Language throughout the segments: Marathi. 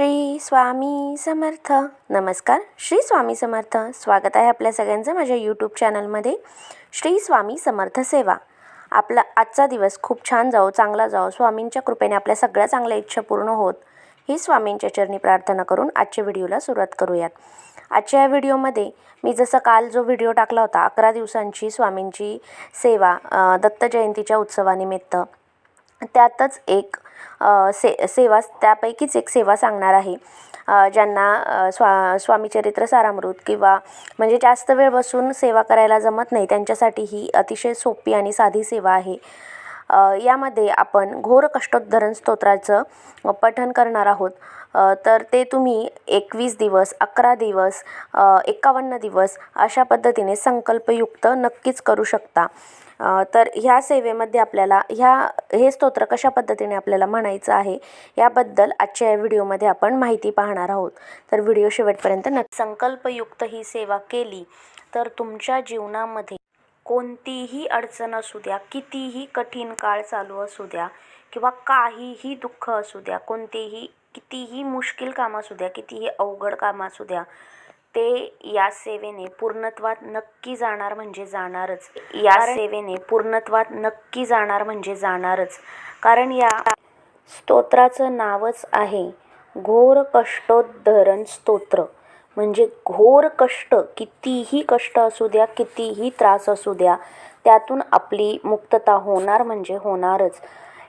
श्री स्वामी समर्थ. नमस्कार. श्री स्वामी समर्थ. स्वागत आहे आपल्या सगळ्यांचं माझ्या यूट्यूब चॅनलमध्ये श्री स्वामी समर्थ सेवा. आपला आजचा दिवस खूप छान जाओ, चांगला जाओ, स्वामींच्या कृपेने आपल्या सगळ्या चांगल्या इच्छा पूर्ण होत ही स्वामींच्या चरणी प्रार्थना करून आजच्या व्हिडिओला सुरुवात करूयात. आजच्या या व्हिडिओमध्ये मी जसं काल जो व्हिडिओ टाकला होता 11 दिवसांची स्वामींची सेवा दत्त जयंतीच्या उत्सवानिमित्त, त्यातच एक सेवा, त्यापैकीच एक सेवा सांगणार आहे. ज्यांना स्वामी चरित्र सारामृत किंवा म्हणजे जास्त वेळ बसून सेवा करायला जमत नाही त्यांच्यासाठी ही अतिशय सोपी आणि साधी सेवा आहे. यामध्ये आपण घोर कष्टोद्धरण स्तोत्राचं पठण करणार आहोत. तर ते तुम्ही 21 दिवस, 11 दिवस, 51 दिवस अशा पद्धतीने संकल्पयुक्त नक्कीच करू शकता. तर ह्या सेवेमध्ये आपल्याला हे स्तोत्र कशा पद्धतीने आपल्याला म्हणायचं आहे याबद्दल आजच्या या व्हिडिओमध्ये आपण माहिती पाहणार आहोत. तर व्हिडिओ शेवटपर्यंत संकल्पयुक्त ही सेवा केली तर तुमच्या जीवनामध्ये कोणतीही अडचण असू द्या, कितीही कठीण काळ चालू असू द्या किंवा काहीही दुःख असू द्या, कितीही मुश्किल काम असू द्या, कितीही अवघड काम असू द्या, ते या सेवेने पूर्णत्वात नक्की जाणार म्हणजे जाणारच. सेवेने पूर्णत्वात नक्की जाणार म्हणजे जाणारच. कारण या स्तोत्राचं नावच आहे घोर कष्टोद्धरण स्तोत्र. म्हणजे घोर कष्ट, कितीही कष्ट असू द्या, कितीही त्रास असू द्या, त्यातून आपली मुक्तता होणार म्हणजे होणारच.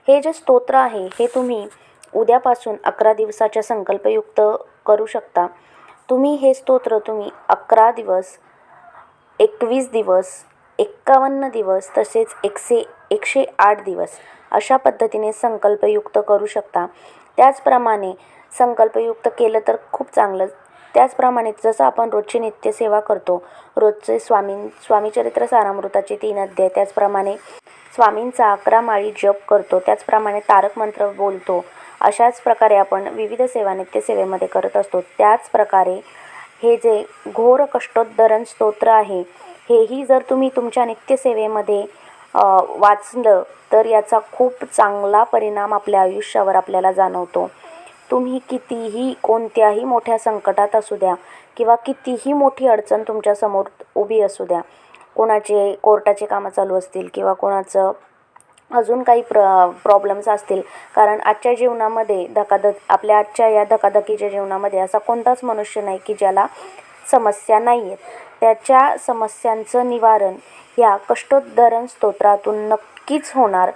हे जे स्तोत्र आहे हे तुम्ही उद्यापासून 11 दिवसाच्या संकल्पयुक्त करू शकता. तुम्ही हे स्तोत्र 11 दिवस, 21 दिवस, 51 दिवस तसेच 108 दिवस अशा पद्धतीने संकल्पयुक्त करू शकता. त्याचप्रमाणे संकल्पयुक्त केलं तर खूप चांगलं. त्याचप्रमाणे जसं आपण रोजची नित्यसेवा करतो, रोजचे स्वामी चरित्र सारामृताचे 3 अध्याय, त्याचप्रमाणे स्वामींचा 11 माळी जप करतो, त्याचप्रमाणे तारक मंत्र बोलतो, अशाच प्रकारे आपण विविध सेवा नित्यसेवेमध्ये करत असतो. त्याचप्रकारे हे जे घोर कष्टोद्धरण स्तोत्र आहे हेही जर तुम्ही तुमच्या नित्यसेवेमध्ये वाचलं तर याचा खूप चांगला परिणाम आपल्या आयुष्यावर आपल्याला जाणवतो. तुम्ही कितीही कोणत्याही मोठ्या संकटात असू द्या किंवा कितीही मोठी अडचण तुमच्यासमोर उभी असू द्या, कोणाचे कोर्टाचे कामं चालू असतील किंवा कोणाचं अजून काही प्रॉब्लेम्स असतील, कारण आजच्या जीवनामध्ये आपल्या आजच्या या धकाधकीच्या जीवनामध्ये असा कोणताच मनुष्य नाही की ज्याला समस्या नाही आहेत. त्याच्या समस्यांचं निवारण या कष्टोद्धरण स्तोत्रातून नक्कीच होणार.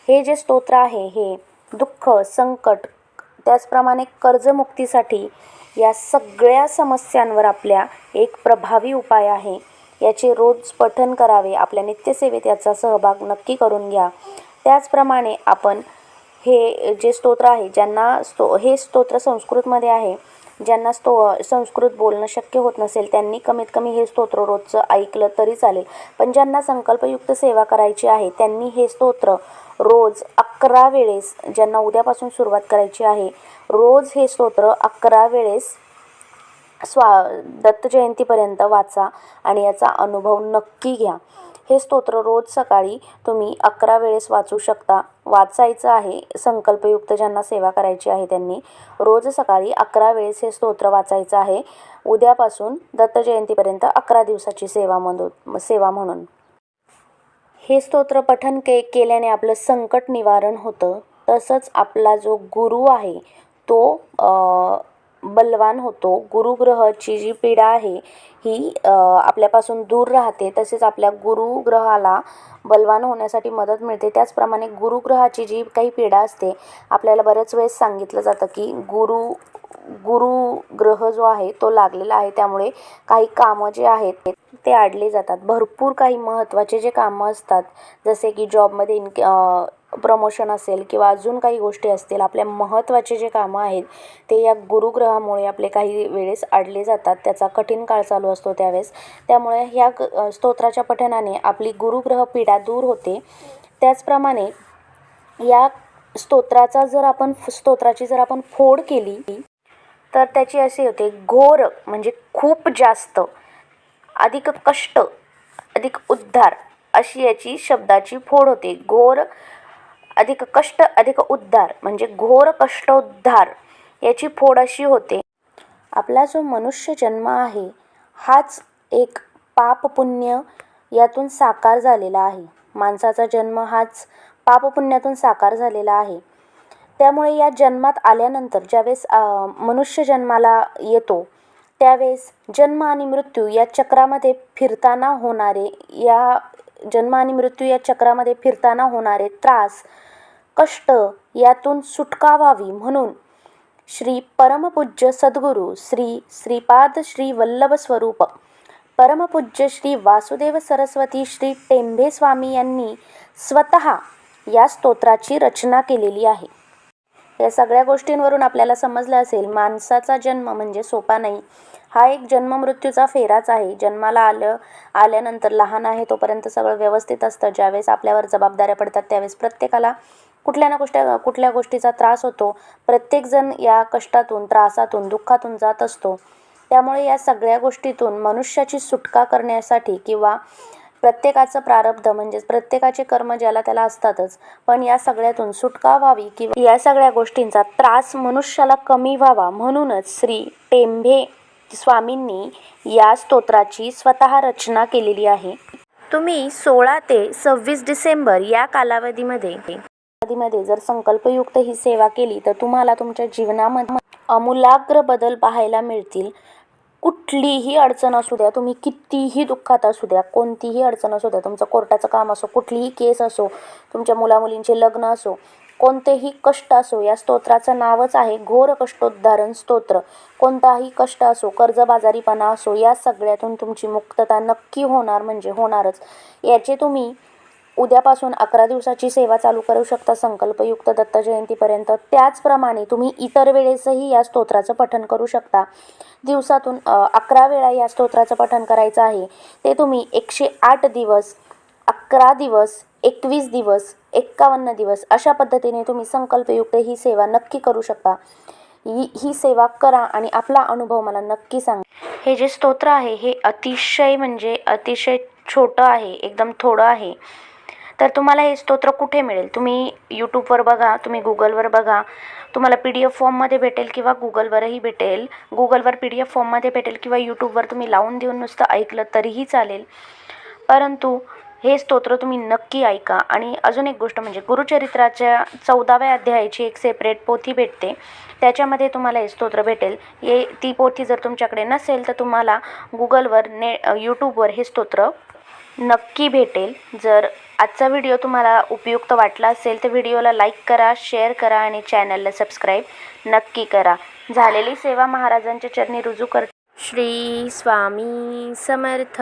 हे जे स्तोत्र आहे हे दुःख, संकट, त्याचप्रमाणे कर्जमुक्तीसाठी या सगळ्या समस्यांवर आपल्या एक प्रभावी उपाय आहे. याचे रोज पठण करावे. आपल्या नित्यसेवेत याचा सहभाग नक्की करून घ्या. त्याचप्रमाणे आपण हे जे स्तोत्र आहे, ज्यांना हे स्तोत्र संस्कृतमध्ये आहे, ज्यांना संस्कृत बोलणं शक्य होत नसेल त्यांनी कमीत कमी हे स्तोत्र रोजचं ऐकलं तरी चालेल. पण ज्यांना संकल्पयुक्त सेवा करायची आहे त्यांनी हे स्तोत्र रोज 11 वेळेस, ज्यांना उद्यापासून सुरुवात करायची आहे, रोज हे स्तोत्र 11 वेळेस दत्त जयंतीपर्यंत वाचा आणि याचा अनुभव नक्की घ्या. हे स्तोत्र रोज सकाळी तुम्ही 11 वेळेस वाचू शकता. वाचायचं आहे. संकल्पयुक्त ज्यांना सेवा करायची आहे त्यांनी रोज सकाळी 11 वेळेस हे स्तोत्र वाचायचं आहे. उद्यापासून दत्त जयंतीपर्यंत 11 दिवसाची सेवा म्हणून हे स्तोत्र पठण केल्याने आपलं संकट निवारण होतं. तसंच आपला जो गुरु आहे तो बलवान होतो. गुरुग्रहाची जी पीडा आहे ही आपल्यापासून दूर राहते. तसेच आपल्या गुरुग्रहाला बलवान होण्यासाठी मदत मिळते. त्याचप्रमाणे गुरुग्रहाची जी काही पीडा असते, आपल्याला बऱ्याच वेळेस सांगितलं जातं की गुरुग्रह जो आहे तो लागलेला आहे, त्यामुळे काही कामं जे आहेत ते अडले जातात. भरपूर काही महत्त्वाचे जे कामं असतात, जसे की जॉबमध्ये प्रमोशन असेल किंवा अजून काही गोष्टी असतील, आपल्या महत्त्वाचे जे कामं आहेत ते या गुरुग्रहामुळे आपले काही वेळेस अडले जातात. त्याचा कठीण काळ चालू असतो त्यावेळेस. त्यामुळे ह्या स्तोत्राच्या पठणाने आपली गुरुग्रह पीडा दूर होते. त्याचप्रमाणे या स्तोत्राची जर आपण फोड केली तर त्याची अशी होते घोर म्हणजे खूप जास्त, अधिक कष्ट, अधिक उद्धार अशी याची शब्दाची फोड होते. घोर अधिक कष्ट अधिक उद्धार म्हणजे घोर कष्टोद्धार याची फोड अशी होते. आपला जो मनुष्य जन्म आहे हाच एक पाप पुण्य यातून साकार झालेला आहे. माणसाचा जन्म हाच पाप पुण्यातून साकार झालेला आहे. त्यामुळे या जन्मात आल्यानंतर ज्यावेळेस मनुष्य जन्माला येतो त्यावेळेस जन्म आणि मृत्यू या चक्रामध्ये फिरताना होणारे त्रास, कष्ट यातून सुटका व्हावी म्हणून श्री परमपूज्य सद्गुरू श्री श्रीपाद श्री वल्लभ स्वरूप परमपूज्य श्री वासुदेव सरस्वती श्री टेंभे स्वामी यांनी स्वतः या स्तोत्राची रचना केलेली आहे. या सगळ्या गोष्टींवरून आपल्याला समजलं असेल माणसाचा जन्म म्हणजे सोपा नाही. हा एक जन्म मृत्यूचा फेराच आहे. जन्माला आल्यानंतर लहान आहे तोपर्यंत सगळं व्यवस्थित असतं. ज्यावेळेस आपल्यावर जबाबदाऱ्या पडतात त्यावेळेस प्रत्येकाला कुठल्या गोष्टीचा त्रास होतो. प्रत्येकजण या कष्टातून, त्रासातून, दुःखातून जात असतो. त्यामुळे या सगळ्या गोष्टीतून मनुष्याची सुटका करण्यासाठी किंवा प्रत्येकाचं प्रारब्ध म्हणजेच प्रत्येकाचे कर्म ज्याला त्याला असतातच, पण या सगळ्यातून सुटका व्हावी किंवा या सगळ्या गोष्टींचा त्रास मनुष्याला कमी व्हावा म्हणूनच श्री टेंभे स्वामींनी या स्तोत्राची स्वतः रचना केलेली आहे. तुम्ही 16 ते 26 डिसेंबर या कालावधीमध्ये जर संकल्पयुक्त ही सेवा केली तर तुम्हाला तुमच्या जीवनामध्ये आमूलाग्र बदल पाहायला मिळतील. कुठलीही अडचण असू द्या, तुम्ही कितीही दुःखात असू द्या, कोणतीही अडचण असू द्या, तुमचं कोर्टाचं काम असो, कुठलीही केस असो, तुमच्या मुलामुलींचे लग्न असो, कोणतेही कष्ट असो, या स्तोत्राचं नावच आहे घोर कष्टोद्धारण स्तोत्र. कोणताही कष्ट असो, कर्जबाजारीपणा असो, या सगळ्यातून तुमची मुक्तता नक्की होणार म्हणजे होणारच. याचे तुम्ही उद्यापासून 11 दिवसाची सेवा चालू करू शकता संकल्पयुक्त दत्त जयंतीपर्यंत. त्याचप्रमाणे तुम्ही इतर वेळेसही या स्तोत्राचं पठण करू शकता. दिवसातून 11 वेळा या स्तोत्राचं पठण करायचं आहे. ते तुम्ही 108 दिवस, 11 दिवस, 21 दिवस, 51 दिवस अशा पद्धतीने तुम्ही संकल्पयुक्त ही सेवा नक्की करू शकता. ही सेवा करा आणि आपला अनुभव मला नक्की सांगा. हे जे स्तोत्र आहे हे अतिशय छोटं आहे, एकदम थोडं आहे. तर तुम्हाला हे स्तोत्र कुठे मिळेल? तुम्ही यूट्यूबवर बघा, तुम्ही गुगलवर बघा. तुम्हाला PDF फॉर्ममध्ये भेटेल किंवा गुगलवरही भेटेल. गुगलवर PDF फॉर्ममध्ये भेटेल किंवा यूट्यूबवर तुम्ही लावून देऊन नुसतं ऐकलं तरीही चालेल. परंतु हे स्तोत्र तुम्ही नक्की ऐका. आणि अजून एक गोष्ट म्हणजे गुरुचरित्राच्या 14व्या अध्यायाची एक सेपरेट पोथी भेटते. त्याच्यामध्ये तुम्हाला हे स्तोत्र भेटेल. ती पोथी जर तुमच्याकडे नसेल तर तुम्हाला गुगलवर यूट्यूबवर हे स्तोत्र नक्की भेटेल. जर आजचा व्हिडिओ तुम्हाला उपयुक्त वाटला असेल तर व्हिडिओला लाईक करा, शेअर करा आणि चॅनलला सबस्क्राईब नक्की करा. झालेली सेवा महाराजांच्या चरणी रुजू करते. श्री स्वामी समर्थ.